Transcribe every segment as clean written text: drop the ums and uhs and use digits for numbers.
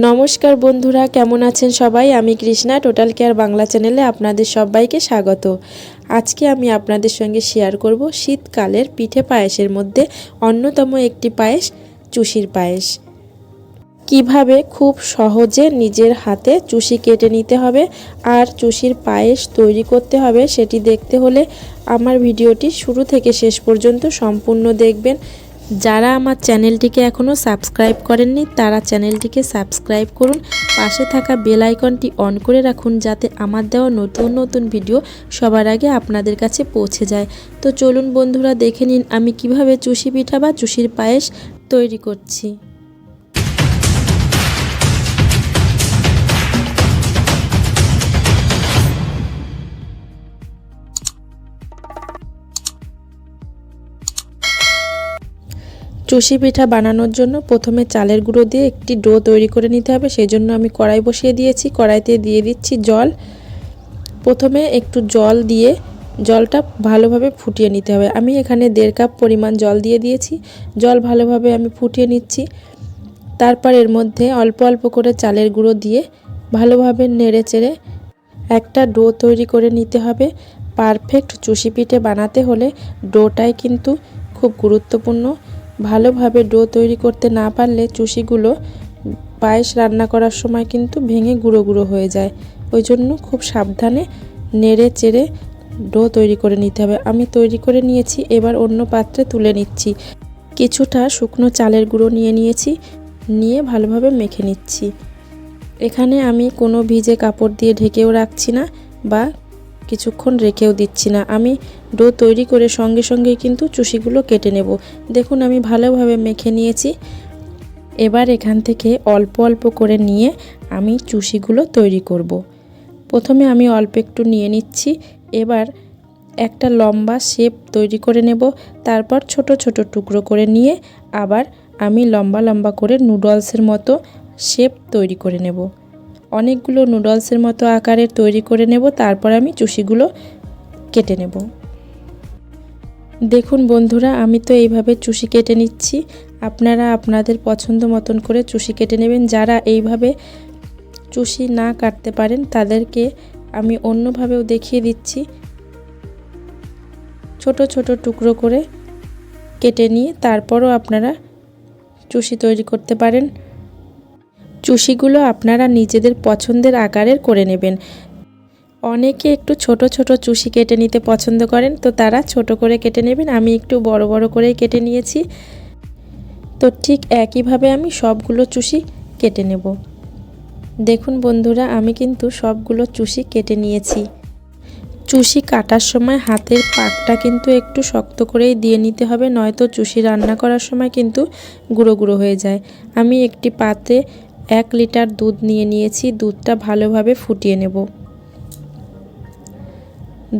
নমস্কার বন্ধুরা, কেমন আছেন সবাই? আমি কৃষ্ণা টোটাল কেয়ার বাংলা চ্যানেলে আপনাদের সবাইকে স্বাগত। আজকে আমি আপনাদের সঙ্গে শেয়ার করব শীতকালের পিঠে পায়েসের মধ্যে অন্যতম একটি পায়েস, চুষির পায়েস। কিভাবে খুব সহজে নিজের হাতে চুষি কেটে নিতে হবে আর চুষির পায়েস তৈরি করতে হবে সেটি দেখতে হলে আমার ভিডিওটি শুরু থেকে শেষ পর্যন্ত সম্পূর্ণ দেখবেন। যারা আমার চ্যানেলটিকে এখনও সাবস্ক্রাইব করেননি তারা চ্যানেলটিকে সাবস্ক্রাইব করুন, পাশে থাকা বেল আইকনটি অন করে রাখুন যাতে আমার দেওয়া নতুন নতুন ভিডিও সবার আগে আপনাদের কাছে পৌঁছে যায়। তো চলুন বন্ধুরা, দেখে নিন আমি কিভাবে চুষি পিঠা বা চুষির পায়েস তৈরি করছি। চুষি পিঠা বানানোর জন্য প্রথমে চালের গুঁড়ো দিয়ে একটি ডো তৈরি করে নিতে হবে। সেই জন্য আমি কড়াই বসিয়ে দিয়েছি, কড়াইতে দিয়ে দিচ্ছি জল। প্রথমে একটু জল দিয়ে জলটা ভালোভাবে ফুটিয়ে নিতে হবে। আমি এখানে 1.5 কাপ পরিমাণ জল দিয়ে দিয়েছি। জল ভালোভাবে আমি ফুটিয়ে নিচ্ছি। তারপর এর মধ্যে অল্প অল্প করে চালের গুঁড়ো দিয়ে ভালোভাবে নেড়ে চেড়ে একটা ডো তৈরি করে নিতে হবে। পারফেক্ট চুষি পিঠে বানাতে হলে ডোটাই কিন্তু খুব গুরুত্বপূর্ণ। ভালোভাবে ডো তৈরি করতে না পারলে চুষিগুলো পায়েস রান্না করার সময় কিন্তু ভেঙে গুঁড়ো গুঁড়ো হয়ে যায়। ওই জন্য খুব সাবধানে নেড়ে চেড়ে ডো তৈরি করে নিতে হবে। আমি তৈরি করে নিয়েছি, এবার অন্য পাত্রে তুলে নিচ্ছি। কিছুটা শুকনো চালের গুঁড়ো নিয়েছি, নিয়ে ভালোভাবে মেখে নিচ্ছি। এখানে আমি কোনো ভিজে কাপড় দিয়ে ঢেকেও রাখছি না বা কিছুক্ষণ রেখেও দিচ্ছি না। আমি ডো তৈরি করে সঙ্গে সঙ্গেই কিন্তু চুষিগুলো কেটে নেব। দেখুন আমি ভালোভাবে মেখে নিয়েছি। এবার এখান থেকে অল্প অল্প করে নিয়ে আমি চুষিগুলো তৈরি করব। প্রথমে আমি অল্প একটু নিয়ে নিচ্ছি। এবার একটা লম্বা শেপ তৈরি করে নেব। তারপর ছোট ছোট টুকরো করে নিয়ে আবার আমি লম্বা লম্বা করে নুডলসের মতো শেপ তৈরি করে নেব। অনেকগুলো নুডলসের মতো আকারের তৈরি করে নেব। তারপর আমি চুষিগুলো কেটে নেব। দেখুন বন্ধুরা, আমি তো এইভাবে চুষি কেটে নিচ্ছি। আপনারা আপনাদের পছন্দ মতন করে চুষি কেটে নেবেন। যারা এইভাবে চুষি না কাটতে পারেন তাদেরকে আমি অন্যভাবেও দেখিয়ে দিচ্ছি। ছোট ছোট টুকরো করে কেটে নিয়ে তারপরও আপনারা চুষি তৈরি করতে পারেন। চুষিগুলো আপনারা নিজেদের পছন্দের আকারের করে নেবেন। অনেকে একটু ছোট ছোট চুষি কেটে নিতে পছন্দ করেন, তো তারা ছোট করে কেটে নেবেন। আমি একটু বড় বড় করেই কেটে নিয়েছি। তো ঠিক একইভাবে আমি সবগুলো চুষি কেটে নেব। দেখুন বন্ধুরা, আমি কিন্তু সবগুলো চুষি কেটে নিয়েছি। চুষি কাটার সময় হাতের পাকটা কিন্তু একটু শক্ত করেই দিয়ে নিতে হবে, নয়তো চুষি রান্না করার সময় কিন্তু গুঁড়ো গুঁড়ো হয়ে যায়। আমি একটি পাত্রে 1 লিটার দুধ নিয়েছি। দুধটা ভালোভাবে ফুটিয়ে নেব।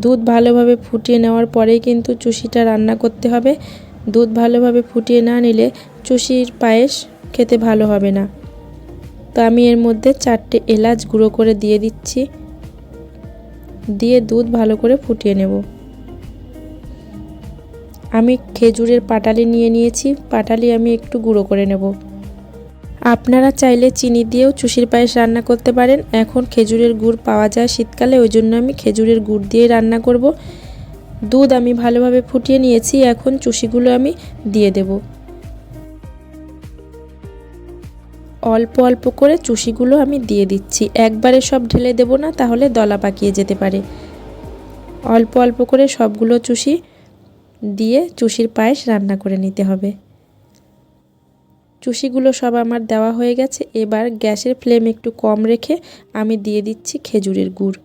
দুধ ভালোভাবে ফুটিয়ে নেওয়ার পরেই কিন্তু চুষিটা রান্না করতে হবে। দুধ ভালোভাবে ফুটিয়ে না নিলে চুষির পায়েস খেতে ভালো হবে না। তো আমি এর মধ্যে 4টে এলাচ গুঁড়ো করে দিয়ে দিচ্ছি। দিয়ে দুধ ভালো করে ফুটিয়ে নেব। আমি খেজুরের পাটালি নিয়েছি। পাটালি আমি একটু গুঁড়ো করে নেব। আপনারা চাইলে চিনি দিয়েও চুষির পায়েস রান্না করতে পারেন। এখন খেজুরের গুড় পাওয়া যায় শীতকালে, ওই জন্য আমি খেজুরের গুড় দিয়ে রান্না করব। দুধ আমি ভালোভাবে ফুটিয়ে নিয়েছি। এখন চুষিগুলো আমি দিয়ে দেব। অল্প অল্প করে চুষিগুলো আমি দিয়ে দিচ্ছি, একবারে সব ঢেলে দেব না, তাহলে দলা পাকিয়ে যেতে পারে। অল্প অল্প করে সবগুলো চুষি দিয়ে চুষির পায়েস রান্না করে নিতে হবে। চুষিগুলো সব আমার দেওয়া হয়ে গেছে। এবার গ্যাসের ফ্লেম একটু কম রেখে আমি দিয়ে দিচ্ছি খেজুরের গুড়।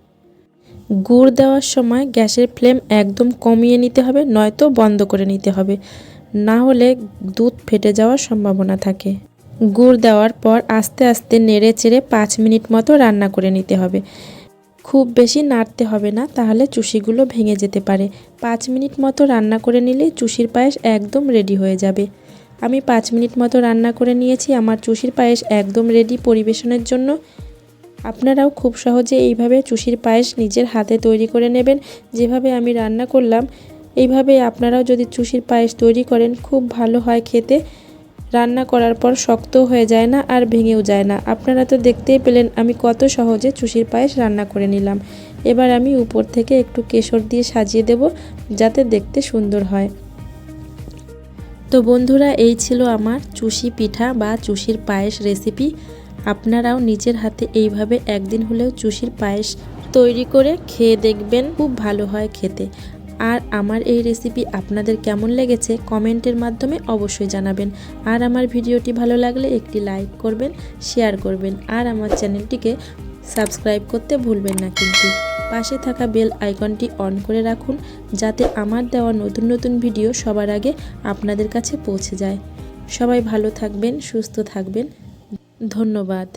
গুড় দেওয়ার সময় গ্যাসের ফ্লেম একদম কমিয়ে নিতে হবে, নয়তো বন্ধ করে নিতে হবে, না হলে দুধ ফেটে যাওয়ার সম্ভাবনা থাকে। গুড় দেওয়ার পর আস্তে আস্তে নেড়ে চেড়ে 5 মিনিট মতো রান্না করে নিতে হবে। খুব বেশি নাড়তে হবে না, তাহলে চুষিগুলো ভেঙে যেতে পারে। 5 মিনিট মতো রান্না করে নিলেই চুষির পায়েস একদম রেডি হয়ে যাবে। আমি 5 মিনিট মতো রান্না করে নিয়েছি। আমার চুষির পায়েস একদম রেডি পরিবেশনের জন্য। আপনারাও খুব সহজে এইভাবে চুষির পায়েস নিজের হাতে তৈরি করে নেবেন। যেভাবে আমি রান্না করলাম এইভাবে আপনারাও যদি চুষির পায়েস তৈরি করেন খুব ভালো হয় খেতে। রান্না করার পর শক্ত হয়ে যায় না আর ভেঙেও যায় না। আপনারা তো দেখতেই পেলেন আমি কত সহজে চুষির পায়েস রান্না করে নিলাম। এবার আমি উপর থেকে একটু কেশর দিয়ে সাজিয়ে দেব যাতে দেখতে সুন্দর হয়। তো বন্ধুরা, এই ছিল আমার চুষি পিঠা বা চুষির পায়েস রেসিপি। আপনারাও নিজের হাতে এইভাবে একদিন হলেও চুষির পায়েস তৈরি করে খেয়ে দেখবেন, খুব ভালো হয় খেতে। আর আমার এই রেসিপি আপনাদের কেমন লেগেছে কমেন্টের মাধ্যমে অবশ্যই জানাবেন। আর আমার ভিডিওটি ভালো লাগলে একটি লাইক করবেন, শেয়ার করবেন, আর আমার চ্যানেলটিকে সাবস্ক্রাইব করতে ভুলবেন না কিন্তু। পাশে থাকা বেল আইকনটি অন করে রাখুন যাতে আমার দেওয়া নতুন নতুন ভিডিও সবার আগে আপনাদের কাছে পৌঁছে যায়। সবাই ভালো থাকবেন, সুস্থ থাকবেন। ধন্যবাদ।